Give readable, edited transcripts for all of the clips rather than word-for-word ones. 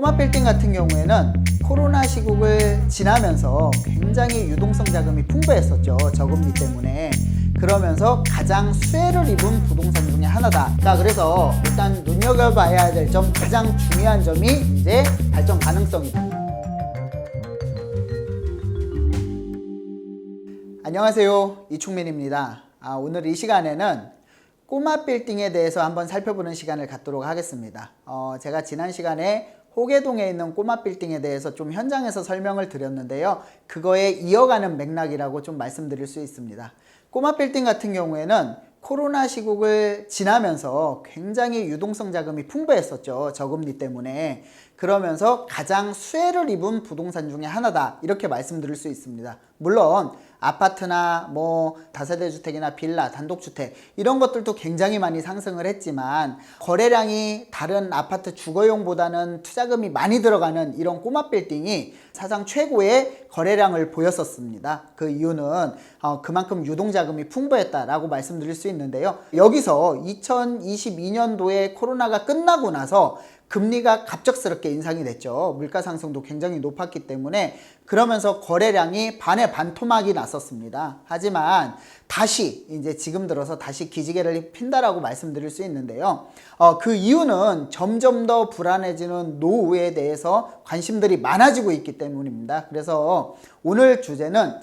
꼬마 빌딩 같은 경우에는 코로나 시국을 지나면서 굉장히 유동성 자금이 풍부했었죠. 저금리 때문에. 그러면서 가장 수혜를 입은 부동산 중에 하나다. 자, 그래서 일단 눈여겨봐야 될 점, 가장 중요한 점이 이제 발전 가능성이다. 안녕하세요, 이충민입니다. 오늘 이 시간에는 꼬마 빌딩에 대해서 한번 살펴보는 시간을 갖도록 하겠습니다. 제가 지난 시간에 호계동에 있는 꼬마 빌딩에 대해서 좀 현장에서 설명을 드렸는데요. 그거에 이어가는 맥락이라고 좀 말씀드릴 수 있습니다. 꼬마 빌딩 같은 경우에는 코로나 시국을 지나면서 굉장히 유동성 자금이 풍부했었죠. 저금리 때문에. 그러면서 가장 수혜를 입은 부동산 중에 하나다. 이렇게 말씀드릴 수 있습니다. 물론 아파트나 뭐 다세대 주택이나 빌라, 단독주택 이런 것들도 굉장히 많이 상승을 했지만 거래량이 다른 아파트 주거용보다는 투자금이 많이 들어가는 이런 꼬마 빌딩이 사상 최고의 거래량을 보였었습니다. 그 이유는 그만큼 유동자금이 풍부했다라고 말씀드릴 수 있는데요. 여기서 2022년도에 코로나가 끝나고 나서 금리가 갑작스럽게 인상이 됐죠. 물가 상승도 굉장히 높았기 때문에. 그러면서 거래량이 반의 반토막이 났었습니다. 하지만 다시 이제 지금 들어서 다시 기지개를 핀다라고 말씀드릴 수 있는데요. 그 이유는 점점 더 불안해지는 노후에 대해서 관심들이 많아지고 있기 때문입니다. 그래서 오늘 주제는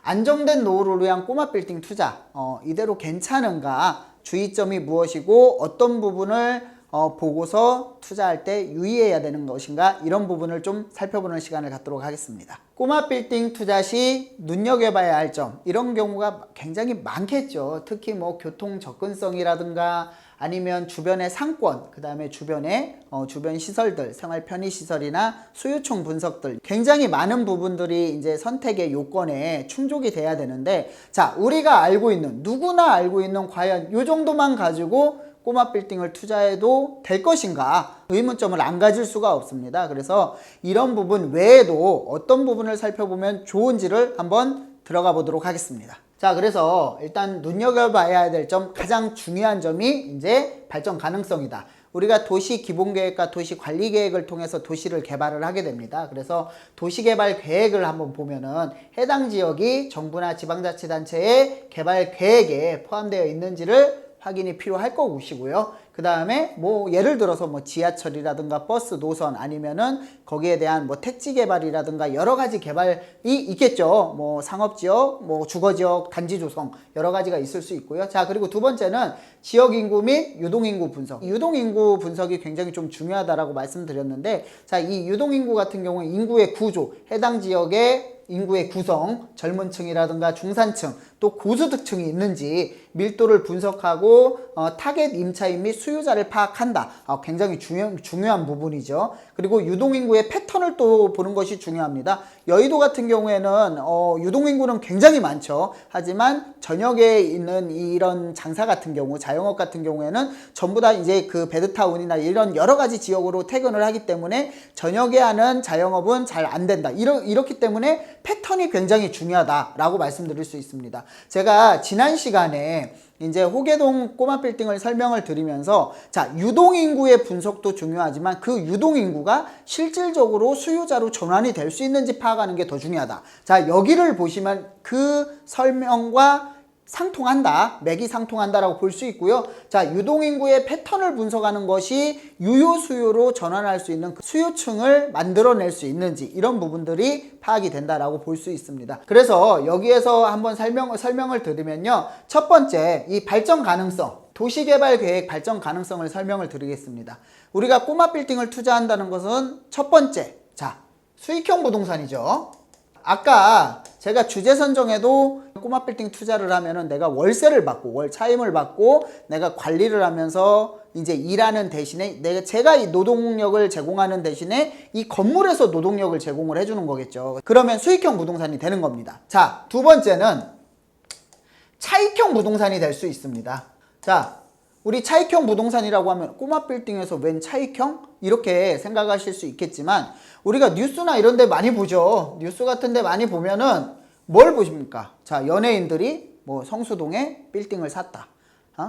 안정된 노후를 위한 꼬마 빌딩 투자, 이대로 괜찮은가, 주의점이 무엇이고 어떤 부분을 보고서 투자할 때 유의해야 되는 것인가, 이런 부분을 좀 살펴보는 시간을 갖도록 하겠습니다. 꼬마 빌딩 투자 시 눈여겨봐야 할 점, 이런 경우가 굉장히 많겠죠. 특히 뭐 교통 접근성이라든가 아니면 주변의 상권, 그 다음에 주변의 주변 시설들, 생활 편의 시설이나 수요총 분석들, 굉장히 많은 부분들이 이제 선택의 요건에 충족이 돼야 되는데, 우리가 알고 있는, 누구나 알고 있는 과연 요 정도만 가지고 꼬마 빌딩을 투자해도 될 것인가, 의문점을 안 가질 수가 없습니다. 그래서 이런 부분 외에도 어떤 부분을 살펴보면 좋은지를 한번 들어가 보도록 하겠습니다. 그래서 일단 눈여겨봐야 될 점, 가장 중요한 점이 이제 발전 가능성이다. 우리가 도시 기본계획과 도시 관리 계획을 통해서 도시를 개발을 하게 됩니다. 그래서 도시개발 계획을 한번 보면은 해당 지역이 정부나 지방자치단체의 개발 계획에 포함되어 있는지를 확인이 필요할 것이고요. 그 다음에 뭐 예를 들어서 뭐 지하철이라든가 버스 노선, 아니면은 거기에 대한 뭐 택지 개발이라든가 여러 가지 개발이 있겠죠. 뭐 상업지역, 뭐 주거지역, 단지 조성, 여러 가지가 있을 수 있고요. 그리고 두 번째는 지역 인구 및 유동 인구 분석. 유동 인구 분석이 굉장히 좀 중요하다라고 말씀드렸는데, 이 유동 인구 같은 경우는 인구의 구조, 해당 지역의 인구의 구성, 젊은 층이라든가 중산층, 또 고소득층이 있는지 밀도를 분석하고 타겟 임차인 및 수요자를 파악한다. 굉장히 중요한 부분이죠. 그리고 유동인구의 패턴을 또 보는 것이 중요합니다. 여의도 같은 경우에는 유동인구는 굉장히 많죠. 하지만 저녁에 있는 이런 장사 같은 경우, 자영업 같은 경우에는 전부 다 이제 그 베드타운이나 이런 여러 가지 지역으로 퇴근을 하기 때문에 저녁에 하는 자영업은 잘 안 된다. 이렇기 때문에 패턴이 굉장히 중요하다라고 말씀드릴 수 있습니다. 제가 지난 시간에 이제 호계동 꼬마 빌딩을 설명을 드리면서 유동인구의 분석도 중요하지만 그 유동인구가 실질적으로 수요자로 전환이 될 수 있는지 파악하는 게 더 중요하다. 여기를 보시면 그 설명과 상통한다, 맥이 상통한다라고 볼 수 있고요. 유동인구의 패턴을 분석하는 것이 유효 수요로 전환할 수 있는 그 수요층을 만들어낼 수 있는지, 이런 부분들이 파악이 된다라고 볼 수 있습니다. 그래서 여기에서 한번 설명을 드리면요. 첫 번째, 이 발전 가능성, 도시개발 계획 발전 가능성을 설명을 드리겠습니다. 우리가 꼬마 빌딩을 투자한다는 것은 첫 번째, 수익형 부동산이죠. 아까 제가 주제 선정에도 꼬마 빌딩 투자를 하면은 내가 월세를 받고 월 차임을 받고 내가 관리를 하면서 이제 일하는 대신에 제가 이 노동력을 제공하는 대신에 이 건물에서 노동력을 제공을 해주는 거겠죠. 그러면 수익형 부동산이 되는 겁니다. 두 번째는 차익형 부동산이 될 수 있습니다. 우리 차익형 부동산이라고 하면 꼬마 빌딩에서 웬 차익형? 이렇게 생각하실 수 있겠지만, 우리가 뉴스나 이런 데 많이 보죠. 뉴스 같은 데 많이 보면은 뭘 보십니까? 연예인들이 뭐 성수동에 빌딩을 샀다.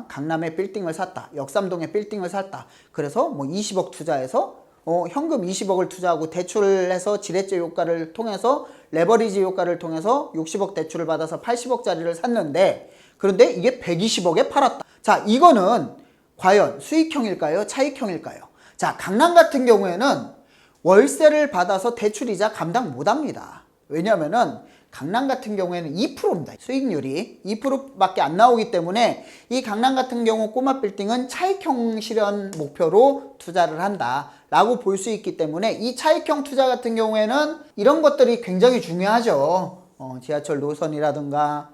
강남에 빌딩을 샀다. 역삼동에 빌딩을 샀다. 그래서 뭐 20억 투자해서 현금 20억을 투자하고 대출해서 지렛대 효과를 통해서 레버리지 효과를 통해서 60억 대출을 받아서 80억짜리를 샀는데 그런데 이게 120억에 팔았다. 자, 이거는 과연 수익형일까요? 차익형일까요? 자, 강남 같은 경우에는 월세를 받아서 대출이자 감당 못합니다. 왜냐면은 강남 같은 경우에는 2%입니다. 수익률이 2%밖에 안 나오기 때문에 이 강남 같은 경우 꼬마 빌딩은 차익형 실현 목표로 투자를 한다 라고 볼 수 있기 때문에 이 차익형 투자 같은 경우에는 이런 것들이 굉장히 중요하죠. 지하철 노선이라든가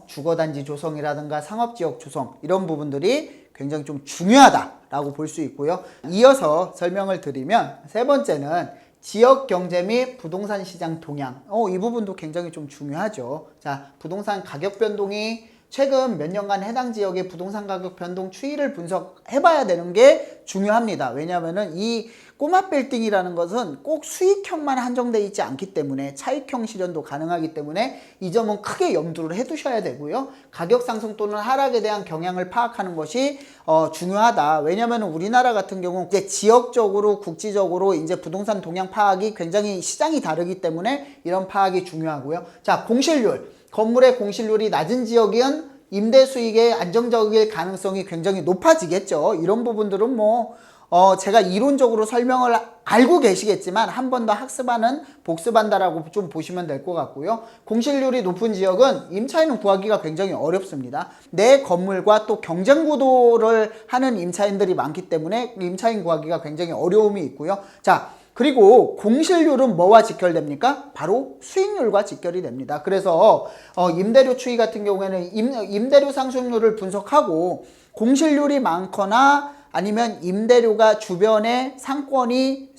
주거단지 조성이라든가 상업지역 조성 이런 부분들이 굉장히 좀 중요하다라고 볼 수 있고요. 이어서 설명을 드리면 세 번째는 지역 경제 및 부동산 시장 동향. 이 부분도 굉장히 좀 중요하죠. 자, 부동산 가격 변동이 최근 몇 년간 해당 지역의 부동산 가격 변동 추이를 분석해 봐야 되는 게 중요합니다. 왜냐하면은 이 꼬마 빌딩이라는 것은 꼭 수익형만 한정되어 있지 않기 때문에 차익형 실현도 가능하기 때문에 이 점은 크게 염두를 해 두셔야 되고요. 가격 상승 또는 하락에 대한 경향을 파악하는 것이 중요하다. 왜냐하면 우리나라 같은 경우 이제 지역적으로 국지적으로 이제 부동산 동향 파악이 굉장히 시장이 다르기 때문에 이런 파악이 중요하고요. 자, 공실률. 건물의 공실률이 낮은 지역은 임대 수익의 안정적일 가능성이 굉장히 높아지겠죠. 이런 부분들은 제가 이론적으로 설명을 알고 계시겠지만 한 번 더 학습하는 복습한다라고 좀 보시면 될 것 같고요. 공실률이 높은 지역은 임차인을 구하기가 굉장히 어렵습니다. 내 건물과 또 경쟁 구도를 하는 임차인들이 많기 때문에 임차인 구하기가 굉장히 어려움이 있고요. 자, 그리고 공실률은 뭐와 직결됩니까? 바로 수익률과 직결이 됩니다. 그래서 임대료 추이 같은 경우에는 임대료 상승률을 분석하고 공실률이 많거나 아니면 임대료가 주변에 상권이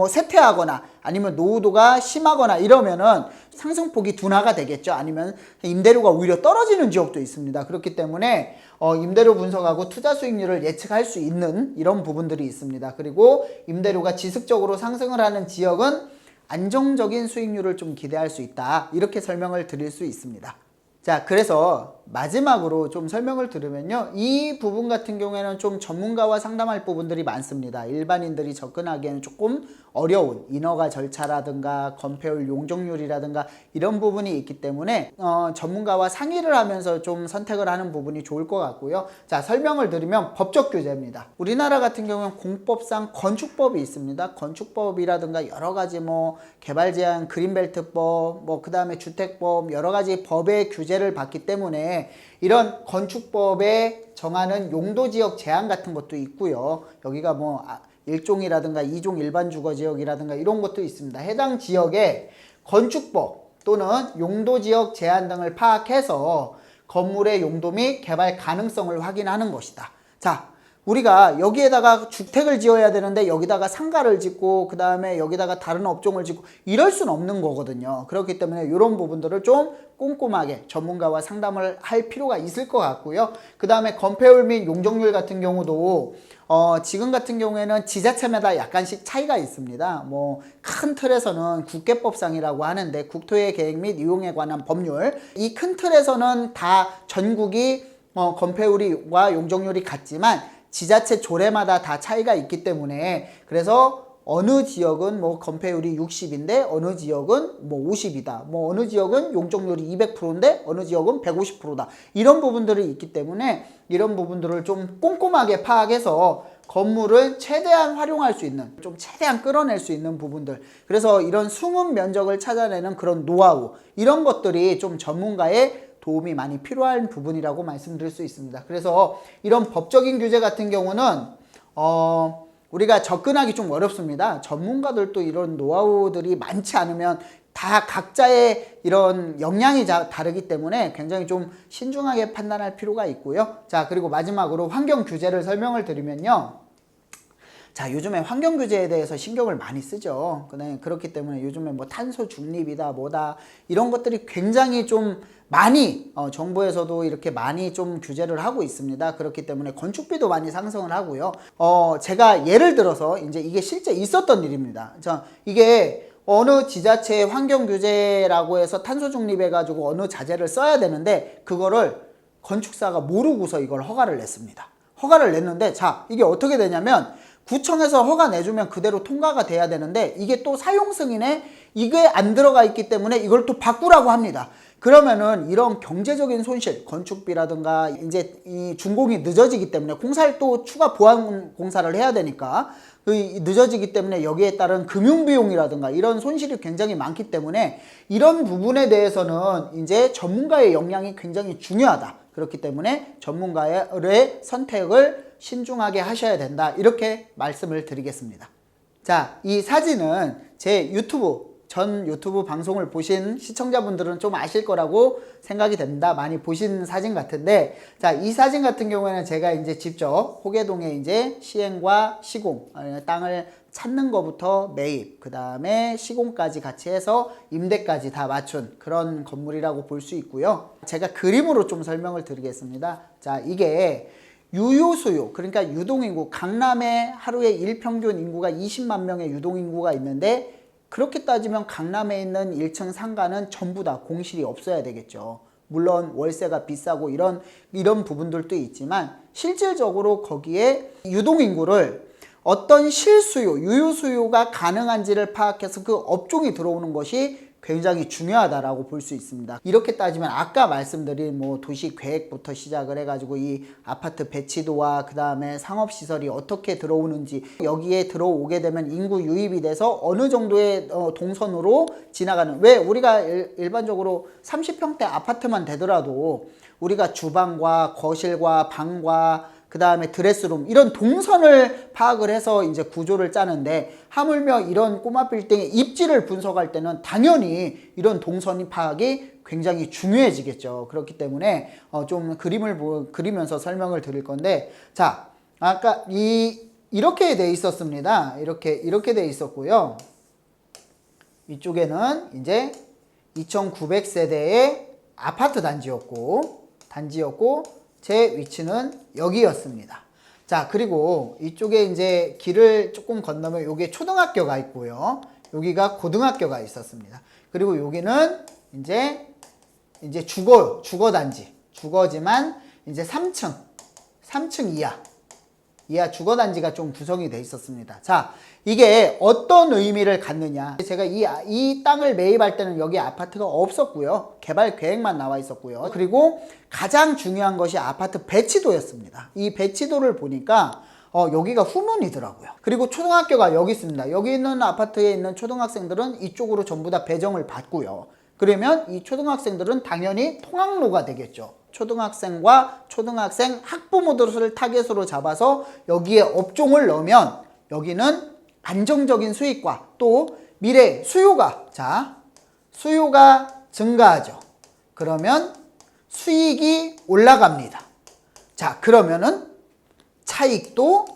쇠퇴하거나 아니면 노후도가 심하거나 이러면은 상승폭이 둔화가 되겠죠. 아니면 임대료가 오히려 떨어지는 지역도 있습니다. 그렇기 때문에 임대료 분석하고 투자 수익률을 예측할 수 있는 이런 부분들이 있습니다. 그리고 임대료가 지속적으로 상승을 하는 지역은 안정적인 수익률을 좀 기대할 수 있다. 이렇게 설명을 드릴 수 있습니다. 자, 그래서 마지막으로 좀 설명을 들으면요. 이 부분 같은 경우에는 좀 전문가와 상담할 부분들이 많습니다. 일반인들이 접근하기에는 조금 어려운 인허가 절차라든가 건폐율 용적률이라든가 이런 부분이 있기 때문에 전문가와 상의를 하면서 좀 선택을 하는 부분이 좋을 것 같고요. 자, 설명을 드리면 법적 규제입니다. 우리나라 같은 경우는 공법상 건축법이 있습니다. 건축법이라든가 여러 가지 개발 제한 그린벨트법 그 다음에 주택법 여러 가지 법의 규제를 받기 때문에 이런 건축법에 정하는 용도지역 제한 같은 것도 있고요. 여기가 1종이라든가 2종 일반 주거지역이라든가 이런 것도 있습니다. 해당 지역의 건축법 또는 용도지역 제한 등을 파악해서 건물의 용도 및 개발 가능성을 확인하는 것이다. 자, 우리가 여기에다가 주택을 지어야 되는데 여기다가 상가를 짓고 그 다음에 여기다가 다른 업종을 짓고 이럴 수는 없는 거거든요. 그렇기 때문에 이런 부분들을 좀 꼼꼼하게 전문가와 상담을 할 필요가 있을 것 같고요. 그 다음에 건폐율 및 용적률 같은 경우도 지금 같은 경우에는 지자체마다 약간씩 차이가 있습니다. 큰 틀에서는 국계법상이라고 하는데 국토의 계획 및 이용에 관한 법률 이 큰 틀에서는 다 전국이 건폐율과 용적률이 같지만 지자체 조례마다 다 차이가 있기 때문에 그래서 어느 지역은 건폐율이 60인데 어느 지역은 50이다. 어느 지역은 용적률이 200%인데 어느 지역은 150%다. 이런 부분들이 있기 때문에 이런 부분들을 좀 꼼꼼하게 파악해서 건물을 최대한 활용할 수 있는 좀 최대한 끌어낼 수 있는 부분들 그래서 이런 숨은 면적을 찾아내는 그런 노하우 이런 것들이 좀 전문가의 도움이 많이 필요한 부분이라고 말씀드릴 수 있습니다. 그래서 이런 법적인 규제 같은 경우는 우리가 접근하기 좀 어렵습니다. 전문가들도 이런 노하우들이 많지 않으면 다 각자의 이런 역량이 다르기 때문에 굉장히 좀 신중하게 판단할 필요가 있고요. 자, 그리고 마지막으로 환경 규제를 설명을 드리면요. 자, 요즘에 환경 규제에 대해서 신경을 많이 쓰죠. 그렇기 때문에 요즘에 탄소 중립이다 뭐다 이런 것들이 굉장히 좀 많이 정부에서도 이렇게 많이 좀 규제를 하고 있습니다. 그렇기 때문에 건축비도 많이 상승을 하고요. 제가 예를 들어서 이제 이게 실제 있었던 일입니다. 자, 이게 어느 지자체의 환경 규제라고 해서 탄소 중립해 가지고 어느 자재를 써야 되는데 그거를 건축사가 모르고서 이걸 허가를 냈습니다. 허가를 냈는데 자, 이게 어떻게 되냐면 구청에서 허가 내주면 그대로 통과가 돼야 되는데 이게 또 사용 승인에 이게 안 들어가 있기 때문에 이걸 또 바꾸라고 합니다. 그러면은 이런 경제적인 손실, 건축비라든가 이제 이 준공이 늦어지기 때문에 공사를 또 추가 보완 공사를 해야 되니까 늦어지기 때문에 여기에 따른 금융비용이라든가 이런 손실이 굉장히 많기 때문에 이런 부분에 대해서는 이제 전문가의 역량이 굉장히 중요하다. 그렇기 때문에 전문가의 선택을 신중하게 하셔야 된다. 이렇게 말씀을 드리겠습니다. 자, 이 사진은 제 전 유튜브 방송을 보신 시청자분들은 좀 아실 거라고 생각이 됩니다. 많이 보신 사진 같은데, 자, 이 사진 같은 경우에는 제가 이제 직접 호계동에 이제 시행과 시공, 땅을 찾는 것부터 매입, 그 다음에 시공까지 같이 해서 임대까지 다 맞춘 그런 건물이라고 볼 수 있고요. 제가 그림으로 좀 설명을 드리겠습니다. 자, 이게 유효수요, 그러니까 유동인구, 강남에 하루에 일평균 인구가 20만 명의 유동인구가 있는데 그렇게 따지면 강남에 있는 1층 상가는 전부 다 공실이 없어야 되겠죠. 물론 월세가 비싸고 이런 부분들도 있지만 실질적으로 거기에 유동인구를 어떤 실수요, 유효수요가 가능한지를 파악해서 그 업종이 들어오는 것이 굉장히 중요하다라고 볼 수 있습니다. 이렇게 따지면 아까 말씀드린 뭐 도시 계획부터 시작을 해가지고 이 아파트 배치도와 그 다음에 상업시설이 어떻게 들어오는지, 여기에 들어오게 되면 인구 유입이 돼서 어느 정도의 동선으로 지나가는, 왜 우리가 일반적으로 30평대 아파트만 되더라도 우리가 주방과 거실과 방과 그 다음에 드레스룸 이런 동선을 파악을 해서 이제 구조를 짜는데, 하물며 이런 꼬마 빌딩의 입지를 분석할 때는 당연히 이런 동선 파악이 굉장히 중요해지겠죠. 그렇기 때문에 좀 그림을 그리면서 설명을 드릴 건데, 자, 아까 이렇게 돼 있었습니다. 이렇게 돼 있었고요. 이쪽에는 이제 2,900세대의 아파트 단지였고 제 위치는 여기였습니다. 자, 그리고 이쪽에 이제 길을 조금 건너면 여기에 초등학교가 있고요. 여기가 고등학교가 있었습니다. 그리고 여기는 이제 주거단지. 주거지만 이제 3층 이하 주거단지가 좀 구성이 돼 있었습니다. 자, 이게 어떤 의미를 갖느냐. 제가 이 땅을 매입할 때는 여기 아파트가 없었고요. 개발 계획만 나와 있었고요. 그리고 가장 중요한 것이 아파트 배치도였습니다. 이 배치도를 보니까 여기가 후문이더라고요. 그리고 초등학교가 여기 있습니다. 여기 있는 아파트에 있는 초등학생들은 이쪽으로 전부 다 배정을 받고요. 그러면 이 초등학생들은 당연히 통학로가 되겠죠. 초등학생과 초등학생 학부모들을 타겟으로 잡아서 여기에 업종을 넣으면 여기는 안정적인 수익과 또 미래 수요가 증가하죠. 그러면 수익이 올라갑니다. 자, 그러면은 차익도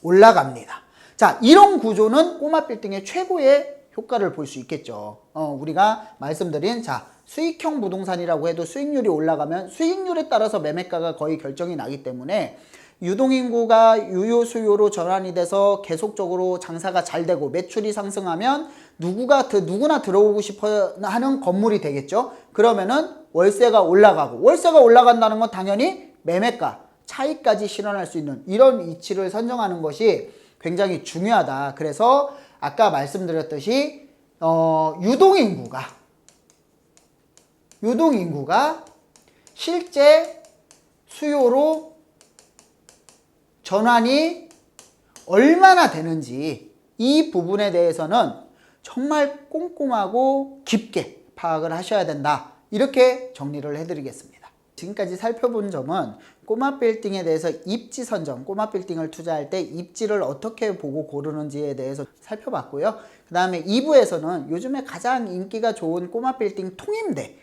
올라갑니다. 자, 이런 구조는 꼬마 빌딩의 최고의 효과를 볼 수 있겠죠. 우리가 말씀드린 수익형 부동산이라고 해도 수익률이 올라가면 수익률에 따라서 매매가가 거의 결정이 나기 때문에 유동인구가 유효수요로 전환이 돼서 계속적으로 장사가 잘 되고 매출이 상승하면 누구나 들어오고 싶어 하는 건물이 되겠죠. 그러면은 월세가 올라가고, 월세가 올라간다는 건 당연히 매매가, 차익까지 실현할 수 있는 이런 위치를 선정하는 것이 굉장히 중요하다. 그래서 아까 말씀드렸듯이 유동인구가 실제 수요로 전환이 얼마나 되는지 이 부분에 대해서는 정말 꼼꼼하고 깊게 파악을 하셔야 된다. 이렇게 정리를 해드리겠습니다. 지금까지 살펴본 점은 꼬마 빌딩에 대해서 입지 선정, 꼬마 빌딩을 투자할 때 입지를 어떻게 보고 고르는지에 대해서 살펴봤고요. 그 다음에 2부에서는 요즘에 가장 인기가 좋은 꼬마 빌딩 통임대,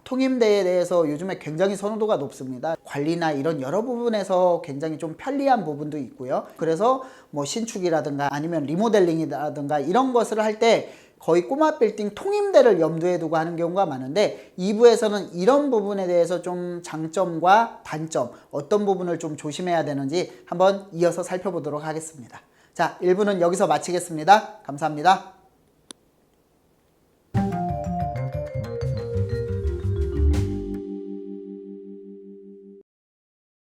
통임대에 대해서 요즘에 굉장히 선호도가 높습니다. 관리나 이런 여러 부분에서 굉장히 좀 편리한 부분도 있고요. 그래서 뭐 신축이라든가 아니면 리모델링이라든가 이런 것을 할 때 거의 꼬마 빌딩 통임대를 염두에 두고 하는 경우가 많은데, 2부에서는 이런 부분에 대해서 좀 장점과 단점, 어떤 부분을 좀 조심해야 되는지 한번 이어서 살펴보도록 하겠습니다. 자, 1부는 여기서 마치겠습니다. 감사합니다.